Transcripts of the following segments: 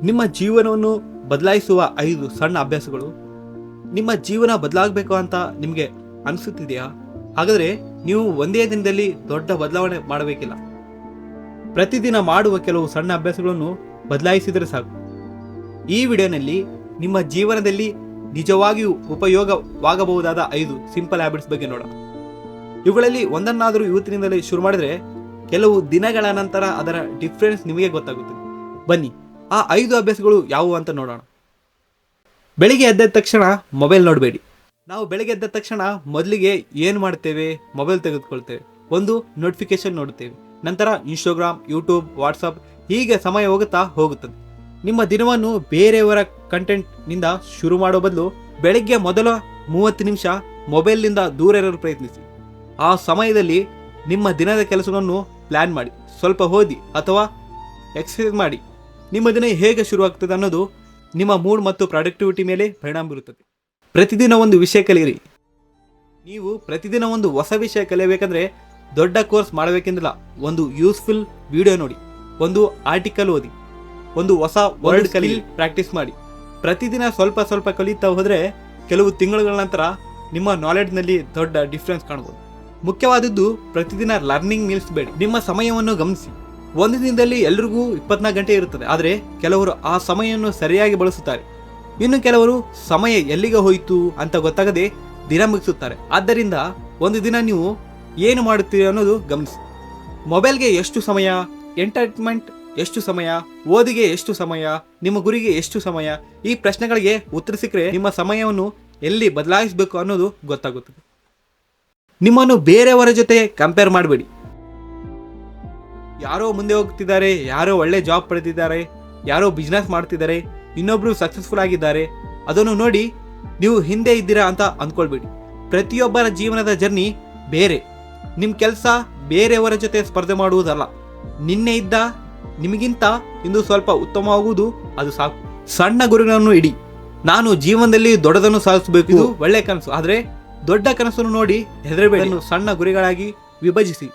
ನಿಮ್ಮ ಜೀವನವನ್ನು ಬದಲಾಯಿಸುವ 5 ಸಣ್ಣ ಅಭ್ಯಾಸಗಳು. ನಿಮ್ಮ ಜೀವನ ಬದಲಾಗಬೇಕು ಅಂತ ನಿಮಗೆ ಅನಿಸುತ್ತಿದೆಯಾ? ಹಾಗಾದರೆ ನೀವು ಒಂದೇ ದಿನದಲ್ಲಿ ದೊಡ್ಡ ಬದಲಾವಣೆ ಮಾಡಬೇಕಿಲ್ಲ. ಪ್ರತಿದಿನ ಮಾಡುವ ಕೆಲವು ಸಣ್ಣ ಅಭ್ಯಾಸಗಳನ್ನು ಬದಲಾಯಿಸಿದರೆ ಸಾಕು. ಈ ವಿಡಿಯೋನಲ್ಲಿ ನಿಮ್ಮ ಜೀವನದಲ್ಲಿ ನಿಜವಾಗಿಯೂ ಉಪಯೋಗವಾಗಬಹುದಾದ 5 ಸಿಂಪಲ್ ಹ್ಯಾಬಿಟ್ಸ್ ಬಗ್ಗೆ ನೋಡೋಣ. ಇವುಗಳಲ್ಲಿ ಒಂದನ್ನಾದರೂ ಇವತ್ತಿನಿಂದಲೇ ಶುರು ಮಾಡಿದರೆ ಕೆಲವು ದಿನಗಳ ನಂತರ ಅದರ ಡಿಫ್ರೆನ್ಸ್ ನಿಮಗೆ ಗೊತ್ತಾಗುತ್ತದೆ. ಬನ್ನಿ, ಆ 5 ಅಭ್ಯಾಸಗಳು ಯಾವುವು ಅಂತ ನೋಡೋಣ. ಬೆಳಿಗ್ಗೆ ಎದ್ದ ತಕ್ಷಣ ಮೊಬೈಲ್ ನೋಡಬೇಡಿ. ನಾವು ಬೆಳಿಗ್ಗೆ ಎದ್ದ ತಕ್ಷಣ ಮೊದಲಿಗೆ ಏನು ಮಾಡ್ತೇವೆ? ಮೊಬೈಲ್ ತೆಗೆದುಕೊಳ್ತೇವೆ, ಒಂದು ನೋಟಿಫಿಕೇಶನ್ ನೋಡುತ್ತೇವೆ, ನಂತರ ಇನ್ಸ್ಟಾಗ್ರಾಮ್, ಯೂಟ್ಯೂಬ್, ವಾಟ್ಸಪ್, ಹೀಗೆ ಸಮಯ ಹೋಗುತ್ತದೆ. ನಿಮ್ಮ ದಿನವನ್ನು ಬೇರೆಯವರ ಕಂಟೆಂಟ್ನಿಂದ ಶುರು ಮಾಡೋ ಬದಲು ಬೆಳಗ್ಗೆ ಮೊದಲ 30 ನಿಮಿಷ ಮೊಬೈಲ್ನಿಂದ ದೂರ ಇರಲು ಪ್ರಯತ್ನಿಸಿ. ಆ ಸಮಯದಲ್ಲಿ ನಿಮ್ಮ ದಿನದ ಕೆಲಸವನ್ನು ಪ್ಲ್ಯಾನ್ ಮಾಡಿ, ಸ್ವಲ್ಪ ಓದಿ ಅಥವಾ ಎಕ್ಸರ್ಸೈಸ್ ಮಾಡಿ. ನಿಮ್ಮ ದಿನ ಹೇಗೆ ಶುರುವಾಗ್ತದೆ ಅನ್ನೋದು ನಿಮ್ಮ ಮೂಡ್ ಮತ್ತು ಪ್ರೊಡಕ್ಟಿವಿಟಿ ಮೇಲೆ ಪರಿಣಾಮ ಬೀರುತ್ತದೆ. ಪ್ರತಿದಿನ ಒಂದು ವಿಷಯ ಕಲಿಯಿರಿ. ನೀವು ಪ್ರತಿದಿನ ಒಂದು ಹೊಸ ವಿಷಯ ಕಲಿಯಬೇಕಂದ್ರೆ ದೊಡ್ಡ ಕೋರ್ಸ್ ಮಾಡಬೇಕೆಂದಿಲ್ಲ. ಒಂದು ಯೂಸ್ಫುಲ್ ವಿಡಿಯೋ ನೋಡಿ, ಒಂದು ಆರ್ಟಿಕಲ್ ಓದಿ, ಒಂದು ಹೊಸ ವರ್ಡ್ ಪ್ರಾಕ್ಟೀಸ್ ಮಾಡಿ. ಪ್ರತಿದಿನ ಸ್ವಲ್ಪ ಸ್ವಲ್ಪ ಕಲಿತಾ ಹೋದರೆ ಕೆಲವು ತಿಂಗಳುಗಳ ನಂತರ ನಿಮ್ಮ ನಾಲೆಡ್ಜ್ನಲ್ಲಿ ದೊಡ್ಡ ಡಿಫ್ರೆನ್ಸ್ ಕಾಣಬಹುದು. ಮುಖ್ಯವಾದದ್ದು ಪ್ರತಿದಿನ ಲರ್ನಿಂಗ್ ನಿಲ್ಲಿಸಬೇಡಿ. ನಿಮ್ಮ ಸಮಯವನ್ನು ಗಮನಿಸಿ. ಒಂದು ದಿನದಲ್ಲಿ ಎಲ್ರಿಗೂ 24 ಗಂಟೆ ಇರುತ್ತದೆ, ಆದರೆ ಕೆಲವರು ಆ ಸಮಯವನ್ನು ಸರಿಯಾಗಿ ಬಳಸುತ್ತಾರೆ. ಇನ್ನು ಕೆಲವರು ಸಮಯ ಎಲ್ಲಿಗೆ ಹೋಯಿತು ಅಂತ ಗೊತ್ತಾಗದೆ ದಿನ ಮುಗಿಸುತ್ತಾರೆ. ಆದ್ದರಿಂದ ಒಂದು ದಿನ ನೀವು ಏನು ಮಾಡುತ್ತೀರಿ ಅನ್ನೋದು ಗಮನಿಸಿ. ಮೊಬೈಲ್ಗೆ ಎಷ್ಟು ಸಮಯ, ಎಂಟರ್ಟೈನ್ಮೆಂಟ್ ಎಷ್ಟು ಸಮಯ, ಓದಿಗೆ ಎಷ್ಟು ಸಮಯ, ನಿಮ್ಮ ಗುರಿಗೆ ಎಷ್ಟು ಸಮಯ, ಈ ಪ್ರಶ್ನೆಗಳಿಗೆ ಉತ್ತರ ಸಿಕ್ಕರೆ ನಿಮ್ಮ ಸಮಯವನ್ನು ಎಲ್ಲಿ ಬದಲಾಯಿಸಬೇಕು ಅನ್ನೋದು ಗೊತ್ತಾಗುತ್ತದೆ. ನಿಮ್ಮನ್ನು ಬೇರೆಯವರ ಜೊತೆ ಕಂಪೇರ್ ಮಾಡಬೇಡಿ. ಯಾರೋ ಮುಂದೆ ಹೋಗ್ತಿದ್ದಾರೆ, ಯಾರೋ ಒಳ್ಳೆ ಜಾಬ್ ಪಡೆದಿದ್ದಾರೆ, ಯಾರೋ ಬಿಸ್ನೆಸ್ ಮಾಡ್ತಿದ್ದಾರೆ, ಇನ್ನೊಬ್ರು ಸಕ್ಸಸ್ಫುಲ್ ಆಗಿದ್ದಾರೆ, ಅದನ್ನು ನೋಡಿ ನೀವು ಹಿಂದೆ ಇದ್ದೀರಾ ಅಂತ ಅಂದ್ಕೊಳ್ಬೇಡಿ. ಪ್ರತಿಯೊಬ್ಬರ ಜೀವನದ ಜರ್ನಿ ಬೇರೆ. ನಿಮ್ಮ ಕೆಲಸ ಬೇರೆಯವರ ಜೊತೆ ಸ್ಪರ್ಧೆ ಮಾಡುವುದಲ್ಲ. ನಿನ್ನೆ ಇದ್ದ ನಿಮಗಿಂತ ಇಂದು ಸ್ವಲ್ಪ ಉತ್ತಮವಾಗುವುದು, ಅದು ಸಾಕು. ಸಣ್ಣ ಗುರಿಗಳನ್ನು ಇಡಿ. ನಾನು ಜೀವನದಲ್ಲಿ ದೊಡ್ಡದನ್ನು ಸಾಧಿಸಬೇಕು, ಇದು ಒಳ್ಳೆ ಕನಸು. ಆದರೆ ದೊಡ್ಡ ಕನಸನ್ನು ನೋಡಿ ಹೆದರಬೇಡಿ. ಸಣ್ಣ ಗುರಿಗಳಾಗಿ ವಿಭಜಿಸಿ.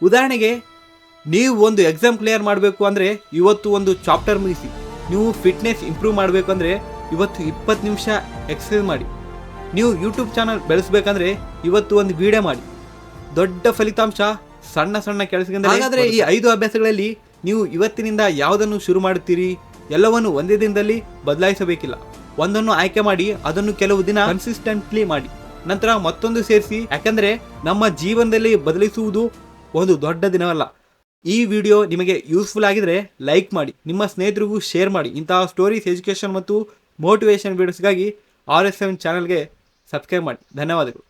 ಉದಾಹರಣೆಗೆ, ನೀವು ಒಂದು ಎಕ್ಸಾಮ್ ಕ್ಲಿಯರ್ ಮಾಡಬೇಕು ಅಂದರೆ ಇವತ್ತು ಒಂದು ಚಾಪ್ಟರ್ ಮುಗಿಸಿ. ನೀವು ಫಿಟ್ನೆಸ್ ಇಂಪ್ರೂವ್ ಮಾಡಬೇಕು ಅಂದರೆ ಇವತ್ತು 20 ನಿಮಿಷ ಎಕ್ಸರ್ಸೈಸ್ ಮಾಡಿ. ನೀವು ಯೂಟ್ಯೂಬ್ ಚಾನಲ್ ಬೆಳೆಸಬೇಕಂದ್ರೆ ಇವತ್ತು ಒಂದು ವಿಡಿಯೋ ಮಾಡಿ. ದೊಡ್ಡ ಫಲಿತಾಂಶ ಸಣ್ಣ ಸಣ್ಣ ಕೆಲಸದಿಂದ. ಹಾಗಾದರೆ ಈ 5 ಅಭ್ಯಾಸಗಳಲ್ಲಿ ನೀವು ಇವತ್ತಿನಿಂದ ಯಾವುದನ್ನು ಶುರು ಮಾಡುತ್ತೀರಿ? ಎಲ್ಲವನ್ನು ಒಂದೇ ದಿನದಲ್ಲಿ ಬದಲಾಯಿಸಬೇಕಿಲ್ಲ. ಒಂದನ್ನು ಆಯ್ಕೆ ಮಾಡಿ ಅದನ್ನು ಕೆಲವು ದಿನ ಕನ್ಸಿಸ್ಟೆಂಟ್ಲಿ ಮಾಡಿ, ನಂತರ ಮತ್ತೊಂದು ಸೇರಿಸಿ. ಯಾಕಂದರೆ ನಮ್ಮ ಜೀವನದಲ್ಲಿ ಬದಲಿಸುವುದು ಒಂದು ದೊಡ್ಡ ದಿನವಲ್ಲ. ಈ ವಿಡಿಯೋ ನಿಮಗೆ ಯೂಸ್ಫುಲ್ ಆಗಿದ್ರೆ ಲೈಕ್ ಮಾಡಿ, ನಿಮ್ಮ ಸ್ನೇಹಿತರಿಗೂ ಶೇರ್ ಮಾಡಿ. ಇಂತಹ ಸ್ಟೋರೀಸ್, ಎಜುಕೇಷನ್ ಮತ್ತು ಮೋಟಿವೇಶನ್ ವಿಡಿಯೋಸ್ಗಾಗಿ RS7 ಚಾನಲ್ಗೆ ಸಬ್ಸ್ಕ್ರೈಬ್ ಮಾಡಿ. ಧನ್ಯವಾದಗಳು.